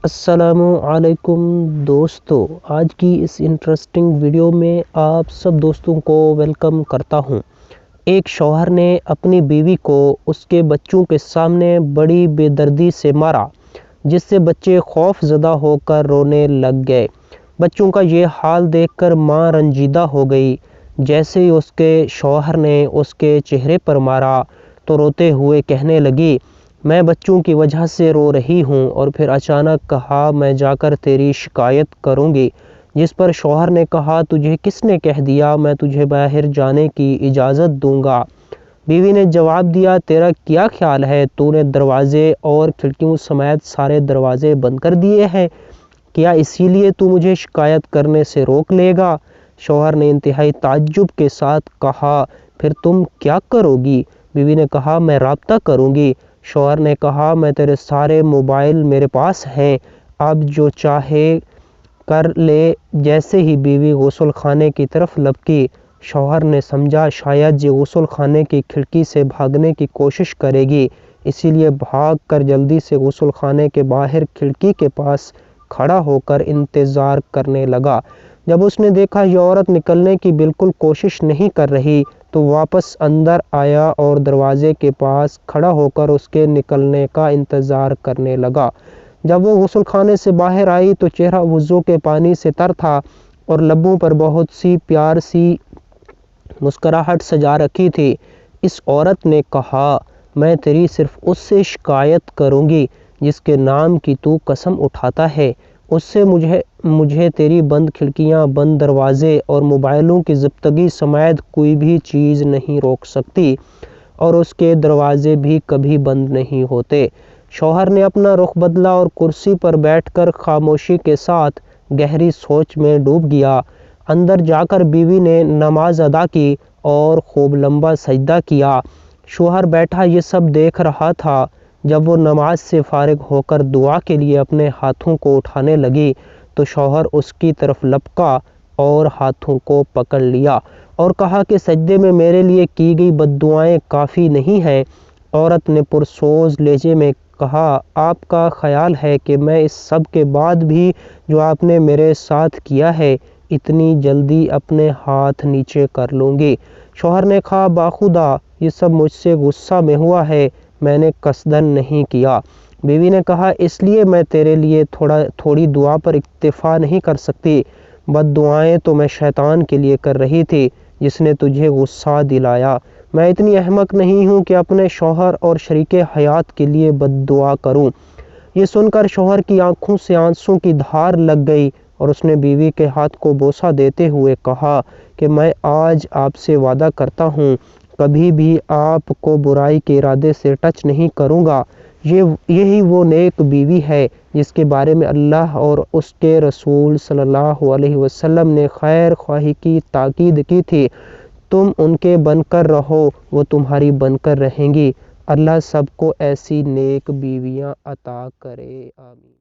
السلام علیکم دوستو، آج کی اس انٹرسٹنگ ویڈیو میں آپ سب دوستوں کو ویلکم کرتا ہوں۔ ایک شوہر نے اپنی بیوی کو اس کے بچوں کے سامنے بڑی بے دردی سے مارا، جس سے بچے خوف زدہ ہو کر رونے لگ گئے۔ بچوں کا یہ حال دیکھ کر ماں رنجیدہ ہو گئی۔ جیسے ہی اس کے شوہر نے اس کے چہرے پر مارا تو روتے ہوئے کہنے لگی، میں بچوں کی وجہ سے رو رہی ہوں، اور پھر اچانک کہا میں جا کر تیری شکایت کروں گی۔ جس پر شوہر نے کہا، تجھے کس نے کہہ دیا میں تجھے باہر جانے کی اجازت دوں گا؟ بیوی نے جواب دیا، تیرا کیا خیال ہے تو نے دروازے اور کھڑکیوں سمیت سارے دروازے بند کر دیے ہیں؟ کیا اسی لیے تو مجھے شکایت کرنے سے روک لے گا؟ شوہر نے انتہائی تعجب کے ساتھ کہا، پھر تم کیا کرو گی؟ بیوی نے کہا، میں رابطہ کروں گی۔ شوہر نے کہا، میں تیرے سارے موبائل میرے پاس ہیں، اب جو چاہے کر لے۔ جیسے ہی بیوی غسل خانے کی طرف لپکی، شوہر نے سمجھا شاید یہ غسل خانے کی کھڑکی سے بھاگنے کی کوشش کرے گی، اسی لیے بھاگ کر جلدی سے غسل خانے کے باہر کھڑکی کے پاس کھڑا ہو کر انتظار کرنے لگا۔ جب اس نے دیکھا یہ عورت نکلنے کی بالکل کوشش نہیں کر رہی تو واپس اندر آیا اور دروازے کے پاس کھڑا ہو کر اس کے نکلنے کا انتظار کرنے لگا۔ جب وہ غسل خانے سے باہر آئی تو چہرہ وضو کے پانی سے تر تھا اور لبوں پر بہت سی پیار سی مسکراہٹ سجا رکھی تھی۔ اس عورت نے کہا، میں تیری صرف اس سے شکایت کروں گی جس کے نام کی تو قسم اٹھاتا ہے۔ اس سے مجھے تیری بند کھڑکیاں، بند دروازے اور موبائلوں کی ضبطگی سمیت کوئی بھی چیز نہیں روک سکتی، اور اس کے دروازے بھی کبھی بند نہیں ہوتے۔ شوہر نے اپنا رخ بدلا اور کرسی پر بیٹھ کر خاموشی کے ساتھ گہری سوچ میں ڈوب گیا۔ اندر جا کر بیوی نے نماز ادا کی اور خوب لمبا سجدہ کیا۔ شوہر بیٹھا یہ سب دیکھ رہا تھا۔ جب وہ نماز سے فارغ ہو کر دعا کے لیے اپنے ہاتھوں کو اٹھانے لگی تو شوہر اس کی طرف لپکا اور ہاتھوں کو پکڑ لیا اور کہا کہ سجدے میں میرے لیے کی گئی بد دعائیں کافی نہیں ہیں۔ عورت نے پرسوز لہجے میں کہا، آپ کا خیال ہے کہ میں اس سب کے بعد بھی جو آپ نے میرے ساتھ کیا ہے اتنی جلدی اپنے ہاتھ نیچے کر لوں گی؟ شوہر نے کہا، باخدا یہ سب مجھ سے غصہ میں ہوا ہے، میں نے قصداً نہیں کیا۔ بیوی نے کہا، اس لیے میں تیرے لیے تھوڑی دعا پر اکتفا نہیں کر سکتی۔ بد دعائیں تو میں شیطان کے لیے کر رہی تھی جس نے تجھے غصہ دلایا۔ میں اتنی احمق نہیں ہوں کہ اپنے شوہر اور شریک حیات کے لیے بد دعا کروں۔ یہ سن کر شوہر کی آنکھوں سے آنسوں کی دھار لگ گئی اور اس نے بیوی کے ہاتھ کو بوسہ دیتے ہوئے کہا کہ میں آج آپ سے وعدہ کرتا ہوں کبھی بھی آپ کو برائی کے ارادے سے ٹچ نہیں کروں گا۔ یہی وہ نیک بیوی ہے جس کے بارے میں اللہ اور اس کے رسول صلی اللہ علیہ وسلم نے خیر خواہی کی تاکید کی تھی۔ تم ان کے بن کر رہو، وہ تمہاری بن کر رہیں گی۔ اللہ سب کو ایسی نیک بیویاں عطا کرے، آمین۔